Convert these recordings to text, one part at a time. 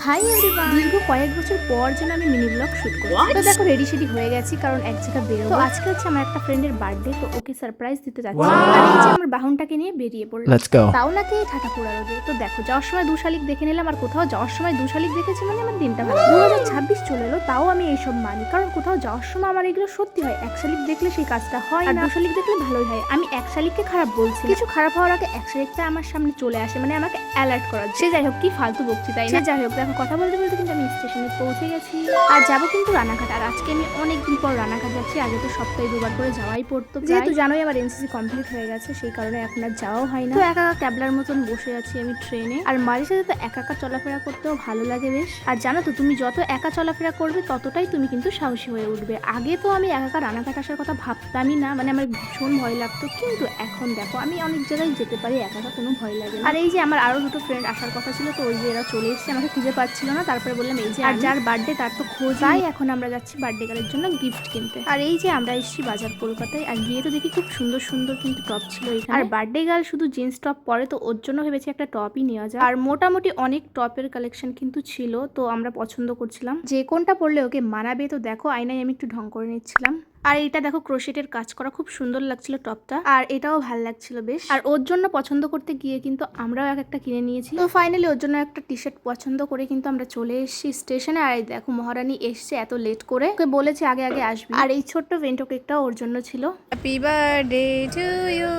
Hi everyone, দীর্ঘ কয়েক বছর পর যেন আমি মিনি ব্লগ শুট করছি। তো দেখো রেডি সেডি হয়ে গেছি, কারণ এক জায়গায় বেরোবো। তো আজকে হচ্ছে আমার একটা ফ্রেন্ডের বার্থডে, তো ওকে সারপ্রাইজ দিতে যাচ্ছি। আর এই যে আমার বাহনটাকে নিয়ে বেরিয়ে পড়লাম। Let's go. তাও নাকি ঠাটা পোড়া রোদে। তো দেখো যাওয়ার সময় 2 শালিক দেখে নিলাম, আর কোথাও যাওয়ার সময় 2 শালিক দেখেছি মানে আমার দিনটা ভালো। 2026 চলে এলো, তাও আমি এইসব মানি, কারণ কোথাও যাওয়ার সময় আমার এগুলো সত্যি হয়। এক শালিক দেখলে সেই কাজটা হয় না, 2 শালিক দেখলে ভালোই হয়। আমি এক শালিককে খারাপ বলছি, কিছু খারাপ হওয়ার আগে এক শালিকটা আমার সামনে চলে আসে, মানে আমাকে অ্যালার্ট করা। সে যাই হোক, কি ফালতু বকছি তাই না। যাই হোক, দেখো কথা বলতে বলতে কিন্তু আমি স্টেশনে পৌঁছে গেছি, আর যাবো কিন্তু রানাঘাট। আর আজকে আমি অনেকদিন পর রানাঘাট যাচ্ছি। আগে তো সপ্তাহে 2 বার করে যাওয়াই পড়তো, যেহেতু জানোই আমার এনসিসি কমপ্লিট হয়ে গেছে, সেই কারণে এখন আর যাওয়াও হয় না। তো একা একা ক্যাবলার মতন বসে আছি আমি ট্রেনে। আর মাঝে সাথে তো একা একা চলাফেরা করতেও ভালো লাগে বেশ। আর জানো তো, তুমি যত একা চলাফেরা করবে ততটাই তুমি কিন্তু সাহসী হয়ে উঠবে। আগে তো আমি একা একা রানাঘাট আসার কথা ভাবতামই না, মানে আমার ভীষণ ভয় লাগতো। কিন্তু এখন দেখো আমি অনেক জায়গায় যেতে পারি, একা একা কোনো ভয় লাগে না। আর এই যে আমার আরো 2টো ফ্রেন্ড আসার কথা ছিল, তো ওই যে এরা চলে এসেছে, আমাকে খুঁজে পাচ্ছিল না। তারপরে বললাম এই যে, আর যার বার্থডে তার তো খোঁজ নাই। এখন আমরা যাচ্ছি বার্থডে গার্লের জন্য গিফট কিনতে। আর এই যে আমরা এসেছি বাজার কলকাতায়, আর গিয়ে তো দেখি খুব সুন্দর সুন্দর কিন্তু টপ ছিল এখানে। আর বার্থডে গার্ল শুধু জিন্স টপ পরে, তো ওর জন্য ভেবেছি একটা টপই নেওয়া যায়। আর মোটামুটি অনেক টপের কালেকশন কিন্তু ছিল, তো আমরা পছন্দ করছিলাম যে কোনটা পরলে ওকে মানাবে। তো দেখো আয়নায় আমি একটু ঢং করে নিচ্ছিলাম। আর এটা দেখো ক্রোশেটের কাজ করা, খুব সুন্দর লাগছিল টপটা, আর এটাও ভাল লাগছিল বেশ। আর ওর জন্য পছন্দ করতে গিয়ে কিন্তু আমরাও একটা কিনে নিয়েছি। তো ফাইনালি ওর জন্য একটা টি শার্ট পছন্দ করে কিন্তু আমরা চলে এসেছি স্টেশনে। আর এই দেখো মহারানী এসছে এত লেট করে, ওকে বলেছে আগে আগে আসবে। আর এই ছোট্ট ভেন্টো কেকটাও ওর জন্য ছিল। Happy birthday to you,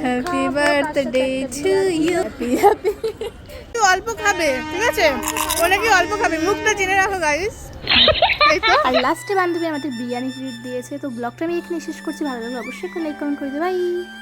happy birthday to you. Happy তুই অল্প খাবে, ঠিক আছে? অনেকে অল্প খাবে, মুখটা জেনে রাখো গাইস। আর লাস্টে বান্ধবী আমাদের বিরিয়ানি ট্রিট দিয়েছে। তো ব্লগটা আমি এখানে শেষ করছি। ভালো লাগলে অবশ্যই একটা লাইক কমেন্ট করে দেবে। বাই।